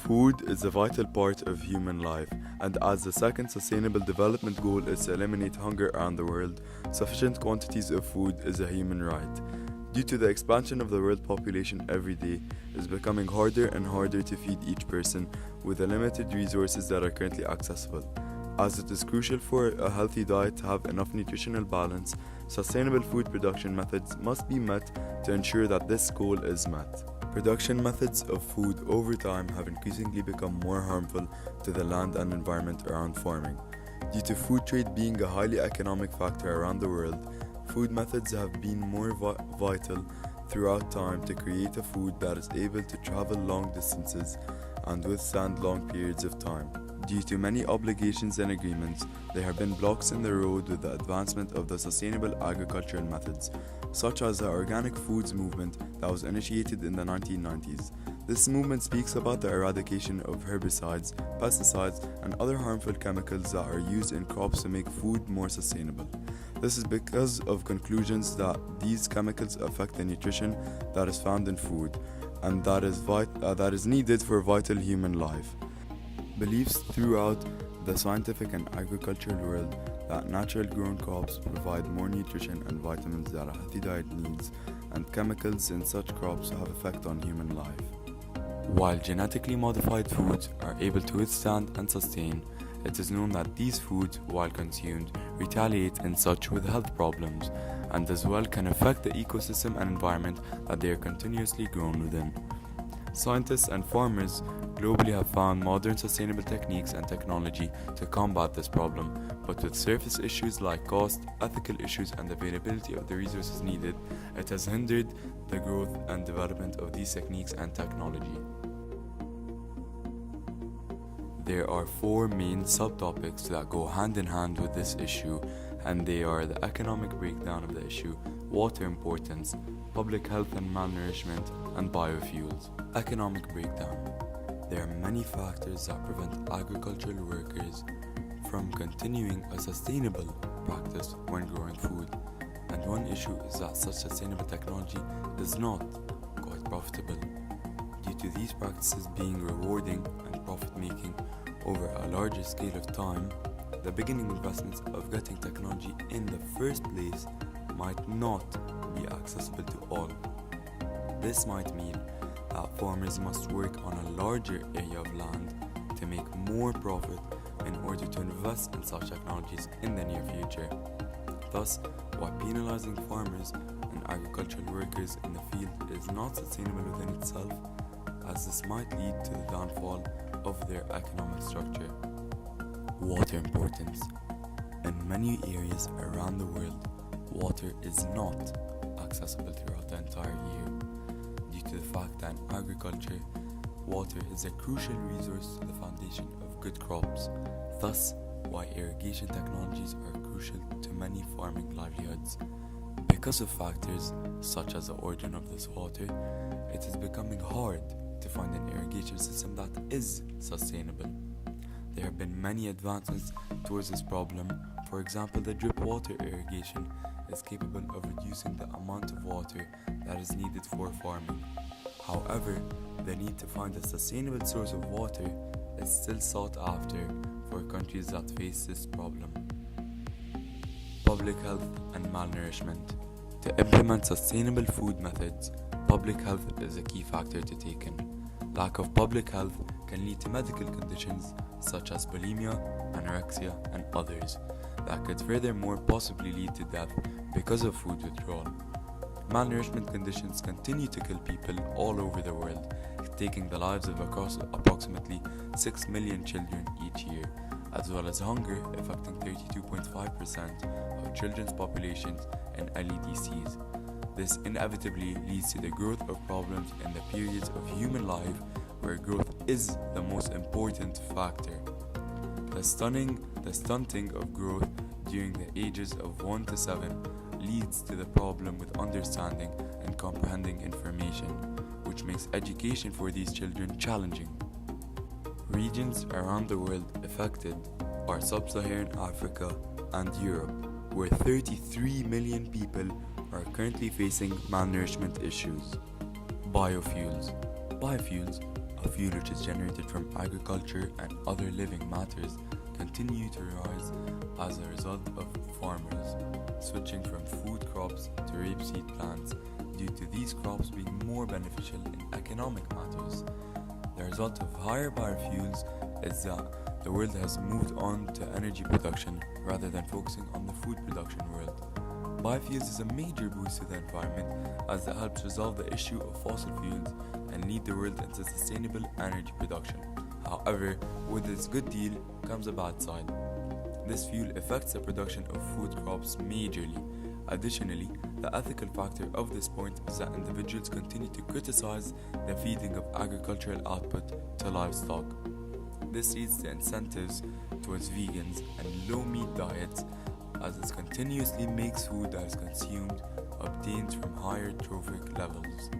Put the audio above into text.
Food is a vital part of human life, and as the second Sustainable Development Goal is to eliminate hunger around the world, sufficient quantities of food is a human right. Due to the expansion of the world population every day, it is becoming harder and harder to feed each person with the limited resources that are currently accessible. As it is crucial for a healthy diet to have enough nutritional balance, sustainable food production methods must be met to ensure that this goal is met. Production methods of food over time have increasingly become more harmful to the land and environment around farming. Due to food trade being a highly economic factor around the world, food methods have been more vital throughout time to create a food that is able to travel long distances and withstand long periods of time. Due to many obligations and agreements, there have been blocks in the road with the advancement of the sustainable agricultural methods, such as the organic foods movement that was initiated in the 1990s. This movement speaks about the eradication of herbicides, pesticides, and other harmful chemicals that are used in crops to make food more sustainable. This is because of conclusions that these chemicals affect the nutrition that is found in food and that is needed for vital human life. Beliefs throughout the scientific and agricultural world that natural grown crops provide more nutrition and vitamins that a healthy diet needs, and chemicals in such crops have effect on human life. While genetically modified foods are able to withstand and sustain, it is known that these foods, while consumed, retaliate in such with health problems, and as well can affect the ecosystem and environment that they are continuously grown within. Scientists and farmers globally have found modern sustainable techniques and technology to combat this problem, but with surface issues like cost, ethical issues, and availability of the resources needed, it has hindered the growth and development of these techniques and technology. There are four main subtopics that go hand in hand with this issue, and they are the economic breakdown of the issue, water importance, public health and malnourishment, and biofuels. Economic breakdown. There are many factors that prevent agricultural workers from continuing a sustainable practice when growing food, and one issue is that such sustainable technology is not quite profitable. Due to these practices being rewarding and profit-making over a larger scale of time, the beginning investments of getting technology in the first place might not be accessible to all. This might mean that farmers must work on a larger area of land to make more profit in order to invest in such technologies in the near future. Thus, while penalizing farmers and agricultural workers in the field is not sustainable within itself, as this might lead to the downfall of their economic structure. Water importance. In many areas around the world, water is not accessible throughout the entire year. Due to the fact that in agriculture, water is a crucial resource to the foundation of good crops. Thus, why irrigation technologies are crucial to many farming livelihoods. Because of factors such as the origin of this water, it is becoming hard to find an irrigation system that is sustainable. There have been many advancements towards this problem. For example, the drip water irrigation is capable of reducing the amount of water that is needed for farming. However, the need to find a sustainable source of water is still sought after for countries that face this problem. Public health and malnourishment. To implement sustainable food methods, public health is a key factor to take in. Lack of public health can lead to medical conditions such as bulimia, anorexia, and others that could furthermore possibly lead to death because of food withdrawal. Malnourishment conditions continue to kill people all over the world, taking the lives of approximately 6 million children each year, as well as hunger affecting 32.5% of children's populations in LEDCs. This inevitably leads to the growth of problems in the periods of human life where growth is the most important factor. The stunting of growth during the ages of 1 to 7 leads to the problem with understanding and comprehending information, which makes education for these children challenging. Regions around the world affected are Sub-Saharan Africa and Europe, where 33 million people are currently facing malnourishment issues. Biofuels. Biofuels, fuel which is generated from agriculture and other living matters continue to rise as a result of farmers switching from food crops to rapeseed plants due to these crops being more beneficial in economic matters. The result of higher biofuels is that the world has moved on to energy production rather than focusing on the food production world. Biofuels is a major boost to the environment as it helps resolve the issue of fossil fuels and lead the world into sustainable energy production. However, with this good deal comes a bad side. This fuel affects the production of food crops majorly. Additionally, the ethical factor of this point is that individuals continue to criticize the feeding of agricultural output to livestock. This leads to incentives towards vegans and low-meat diets as it continuously makes food that is consumed obtained from higher trophic levels.